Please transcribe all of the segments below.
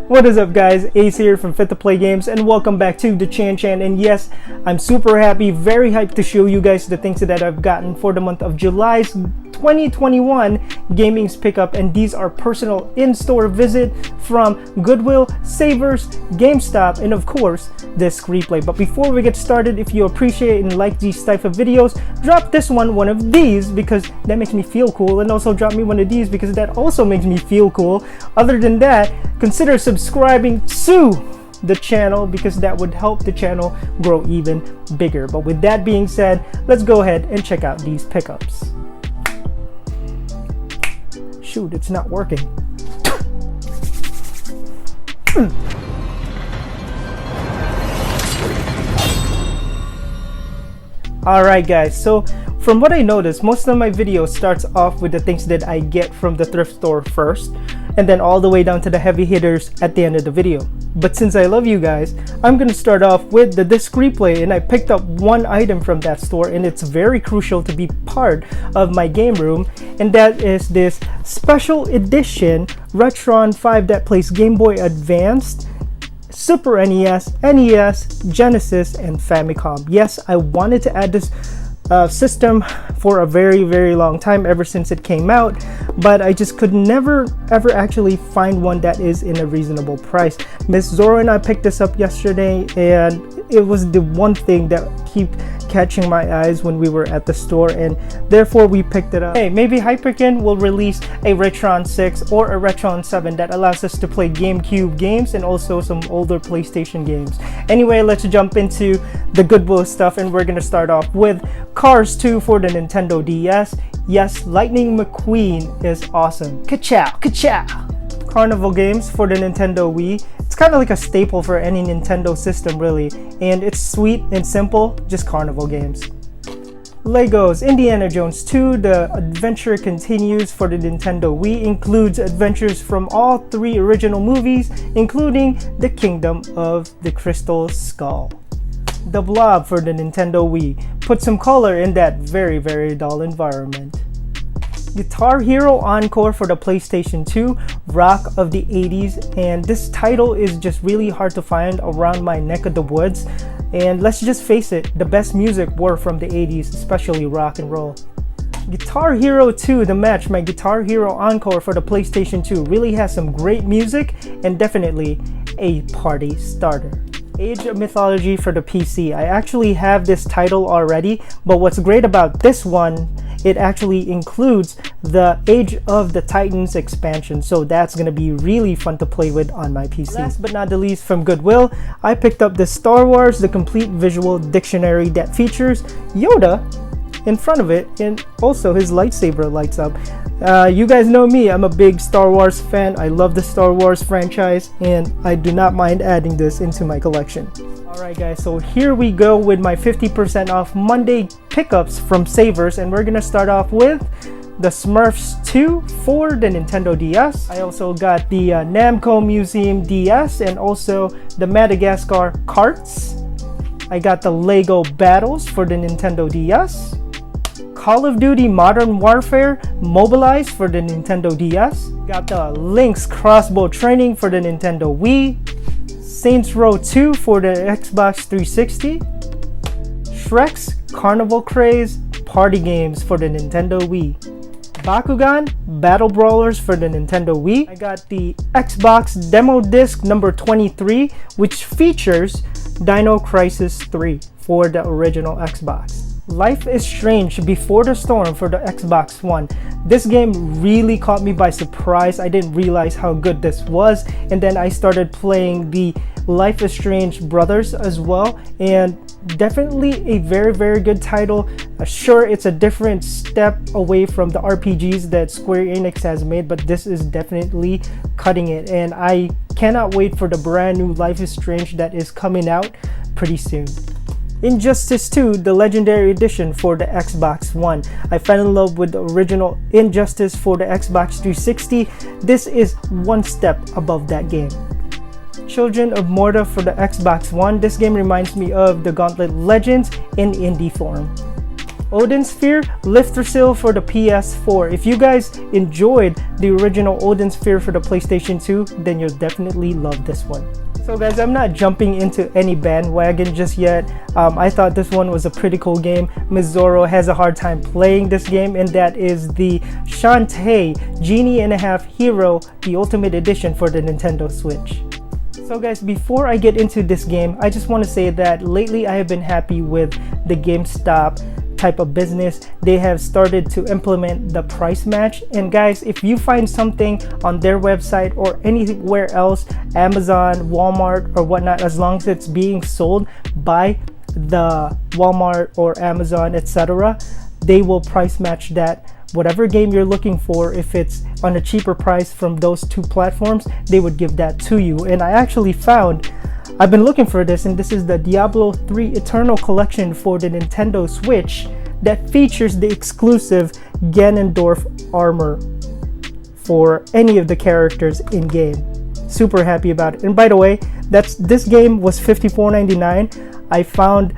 What is up, guys? Ace here from Fit to Play Games, and welcome back to the Chan. And yes, I'm super happy, very hyped to show you guys the things that I've gotten for the month of July's 2021 Gaming's Pickup, and these are personal in-store visit from Goodwill, Savers, Gamestop, and of course this replay. But before we get started, if you appreciate and like these type of videos, drop this one of these because that makes me feel cool, and also drop me one of these because that also makes me feel cool. Other than that, consider subscribing to the channel because that would help the channel grow even bigger. But with that being said, let's go ahead and check out these pickups. Shoot, it's not working. Alright guys, so from what I noticed, most of my videos starts off with the things that I get from the thrift store first, and then all the way down to the heavy hitters at the end of the video. But since I love you guys, I'm gonna start off with the disc replay, and I picked up one item from that store, and it's very crucial to be part of my game room, and that is this special edition Retron 5 that plays Game Boy Advanced, Super NES, NES, Genesis, and Famicom. Yes, I wanted to add this system for a very long time, ever since it came out, but I just could never ever actually find one that is in a reasonable price. Miss Zora and I picked this up yesterday, and it was the one thing that kept catching my eyes when we were at the store, and therefore we picked it up. Hey, maybe Hyperkin will release a Retron 6 or a Retron 7 that allows us to play GameCube games and also some older PlayStation games. Anyway, let's jump into the Goodwill stuff, and we're gonna start off with Cars 2 for the Nintendo DS. Yes, Lightning McQueen is awesome. Ka-chow, ka-chow! Carnival games for the Nintendo Wii. It's kind of like a staple for any Nintendo system really, and it's sweet and simple, just carnival games. Legos Indiana Jones 2 The Adventure Continues for the Nintendo Wii includes adventures from all three original movies, including the Kingdom of the Crystal Skull. The Blob for the Nintendo Wii. Put some color in that very dull environment. Guitar Hero Encore for the PlayStation 2, rock of the 80s, and this title is just really hard to find around my neck of the woods, and let's just face it, the best music were from the 80s, especially rock and roll. Guitar Hero 2 The Match, my Guitar Hero Encore for the PlayStation 2, really has some great music and definitely a party starter. Age of Mythology for the PC. I actually have this title already, but what's great about this one, it actually includes the Age of the Titans expansion, so that's gonna be really fun to play with on my PC. Last but not the least, from Goodwill, I picked up the Star Wars The Complete Visual Dictionary that features Yoda in front of it, and also his lightsaber lights up. You guys know me, I'm a big Star Wars fan. I love the Star Wars franchise, and I do not mind adding this into my collection. Alright guys, so here we go with my 50% off Monday pickups from Savers, and we're gonna start off with the Smurfs 2 for the Nintendo DS. I also got the Namco Museum DS and also the Madagascar carts. I got the Lego Battles for the Nintendo DS. Call of Duty Modern Warfare Mobilized for the Nintendo DS. Got the Link's Crossbow Training for the Nintendo Wii. Saints Row 2 for the Xbox 360. Shrek's Carnival Craze Party Games for the Nintendo Wii. Bakugan Battle Brawlers for the Nintendo Wii. I got the Xbox Demo Disc number 23, which features Dino Crisis 3 for the original Xbox. Life is Strange Before the Storm for the Xbox One. This game really caught me by surprise. I didn't realize how good this was, and then I started playing the Life is Strange Brothers as well, and definitely a very good title. Sure, it's a different step away from the RPGs that Square Enix has made, but this is definitely cutting it, and I cannot wait for the brand new Life is Strange that is coming out pretty soon. Injustice 2 The Legendary Edition for the Xbox One. I fell in love with the original Injustice for the Xbox 360. This is one step above that game. Children of Morta for the Xbox One. This game reminds me of the Gauntlet Legends in indie form. Odin Sphere Lifter Seal for the PS4. If you guys enjoyed the original Odin Sphere for the PlayStation 2, then you'll definitely love this one. So guys, I'm not jumping into any bandwagon just yet. I thought this one was a pretty cool game. Ms. Zoro has a hard time playing this game, and that is the Shantae Genie and a Half Hero, the Ultimate Edition for the Nintendo Switch. So guys, before I get into this game, I just want to say that lately I have been happy with the GameStop type of business. They have started to implement the price match, and guys, if you find something on their website or anywhere else, Amazon, Walmart or whatnot, as long as it's being sold by the Walmart or Amazon, etc., they will price match that. Whatever game you're looking for, if it's on a cheaper price from those two platforms, they would give that to you. And I actually found, I've been looking for this, and this is the Diablo 3 Eternal Collection for the Nintendo Switch that features the exclusive Ganondorf armor for any of the characters in game. Super happy about it. And by the way, this game was $54.99. I found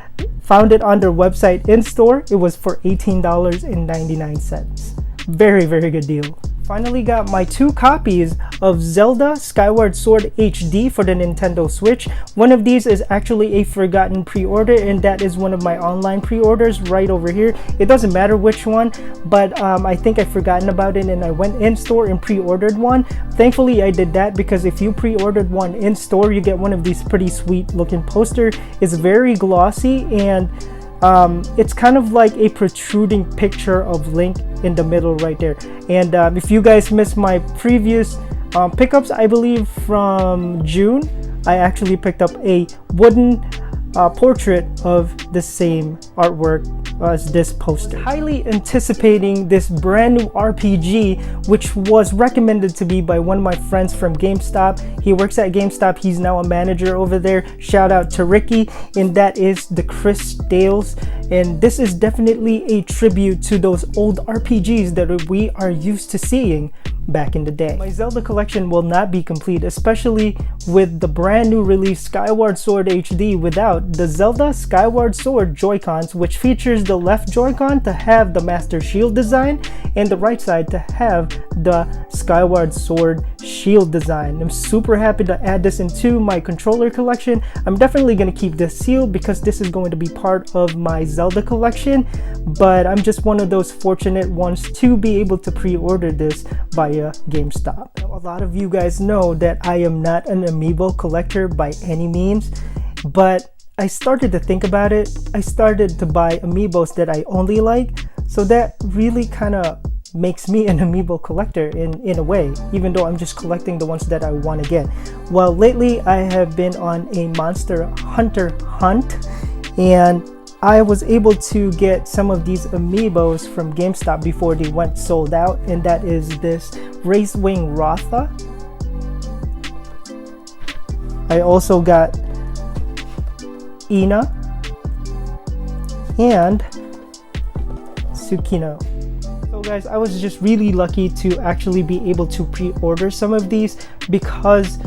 it on their website in store. It was for $18.99. Very good deal. Finally got my 2 copies of Zelda Skyward Sword HD for the Nintendo Switch. One of these is actually a forgotten pre-order, and that is one of my online pre-orders right over here. It doesn't matter which one, but I think I've forgotten about it, and I went in store and pre-ordered one. Thankfully I did that, because if you pre-ordered one in store, you get one of these pretty sweet looking poster. It's very glossy, and it's kind of like a protruding picture of Link in the middle right there. And if you guys missed my previous pickups, I believe from June, I actually picked up a wooden portrait of the same artwork as this poster. Highly anticipating this brand new RPG, which was recommended to me by one of my friends from GameStop. He works at GameStop. He's now a manager over there. Shout out to Ricky. And that is the Chris Dales. And this is definitely a tribute to those old RPGs that we are used to seeing back in the day. My Zelda collection will not be complete, especially with the brand new release Skyward Sword HD, without the Zelda Skyward Sword Joy-Cons, which features the left Joy-Con to have the Master Shield design and the right side to have the Skyward Sword Shield design. I'm super happy to add this into my controller collection. I'm definitely going to keep this sealed because this is going to be part of my Zelda collection, but I'm just one of those fortunate ones to be able to pre-order this via GameStop. Now, a lot of you guys know that I am not an amiibo collector by any means, but I started to think about it. I started to buy amiibos that I only like, so that really kind of makes me an amiibo collector in a way, even though I'm just collecting the ones that I want to get. Well, lately I have been on a Monster Hunter hunt, and I was able to get some of these amiibos from GameStop before they went sold out, and that is this Racewing Rotha. I also got Ina and Tsukino. So guys, I was just really lucky to actually be able to pre-order some of these, because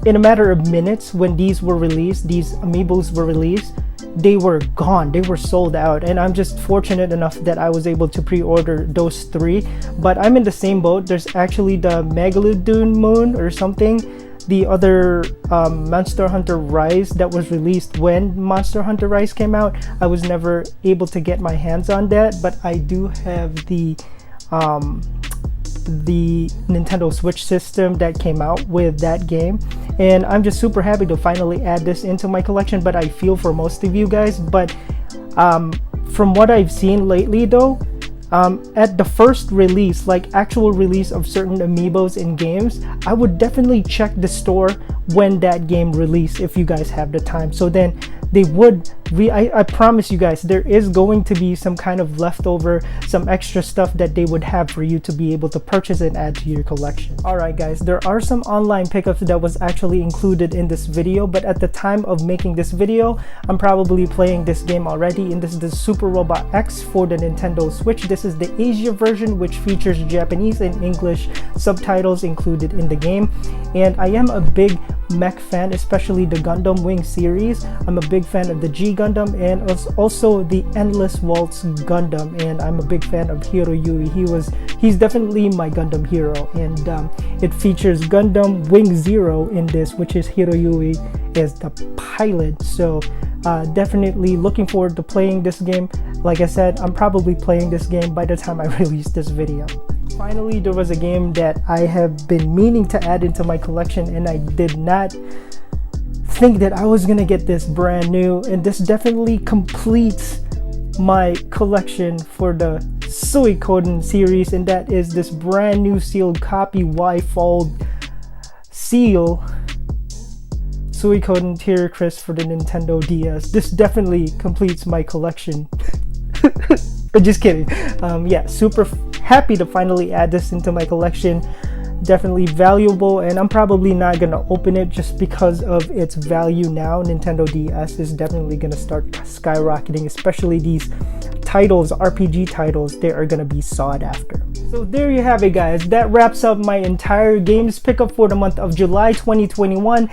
in a matter of minutes, when these amiibos were released, they were gone, they were sold out. And I'm just fortunate enough that I was able to pre-order those 3. But I'm in the same boat. There's actually the Megalodon Moon or something, the other Monster Hunter Rise that was released when Monster Hunter Rise came out. I was never able to get my hands on that, but I do have the Nintendo Switch system that came out with that game, and I'm just super happy to finally add this into my collection. But I feel for most of you guys, but from what I've seen lately though, at the first release, like actual release of certain amiibos in games, I would definitely check the store when that game released if you guys have the time. So then they would I promise you guys, there is going to be some kind of leftover, some extra stuff that they would have for you to be able to purchase and add to your collection. Alright guys, there are some online pickups that was actually included in this video, but at the time of making this video, I'm probably playing this game already, and this is the Super Robot X for the Nintendo Switch. This is the Asia version, which features Japanese and English subtitles included in the game, and I am a big mech fan, especially the Gundam Wing series. I'm a big fan of the G Gundam and also the Endless Waltz Gundam, and I'm a big fan of Hiroyui. He's definitely my Gundam hero, and it features Gundam Wing Zero in this, which is Hiroyui as the pilot. So definitely looking forward to playing this game. Like I said, I'm probably playing this game by the time I release this video. Finally, there was a game that I have been meaning to add into my collection, and I did not think that I was gonna get this brand new, and this definitely completes my collection for the Suikoden series, and that is this brand new sealed copy Y-fold seal Suikoden Tier Crisp for the Nintendo DS. This definitely completes my collection. Just kidding. Yeah, super happy to finally add this into my collection. Definitely valuable, and I'm probably not gonna open it just because of its value now. Nintendo DS is definitely gonna start skyrocketing, especially these titles, RPG titles. They are gonna be sought after. So there you have it, guys. That wraps up my entire games pickup for the month of July 2021.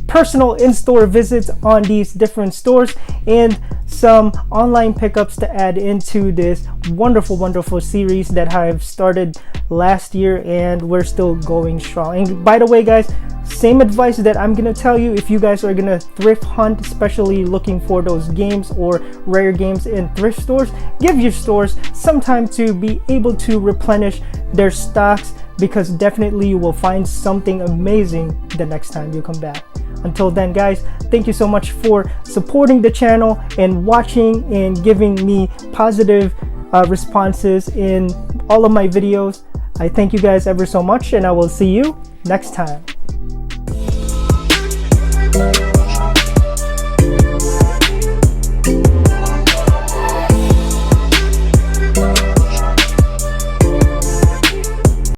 Personal in-store visits on these different stores and some online pickups to add into this wonderful series that I've started last year, and we're still going strong. And by the way, guys, same advice that I'm gonna tell you if you guys are gonna thrift hunt, especially looking for those games or rare games in thrift stores, give your stores some time to be able to replenish their stocks, because definitely you will find something amazing the next time you come back. Until then, guys, thank you so much for supporting the channel and watching and giving me positive responses in all of my videos. I thank you guys ever so much, and I will see you next time.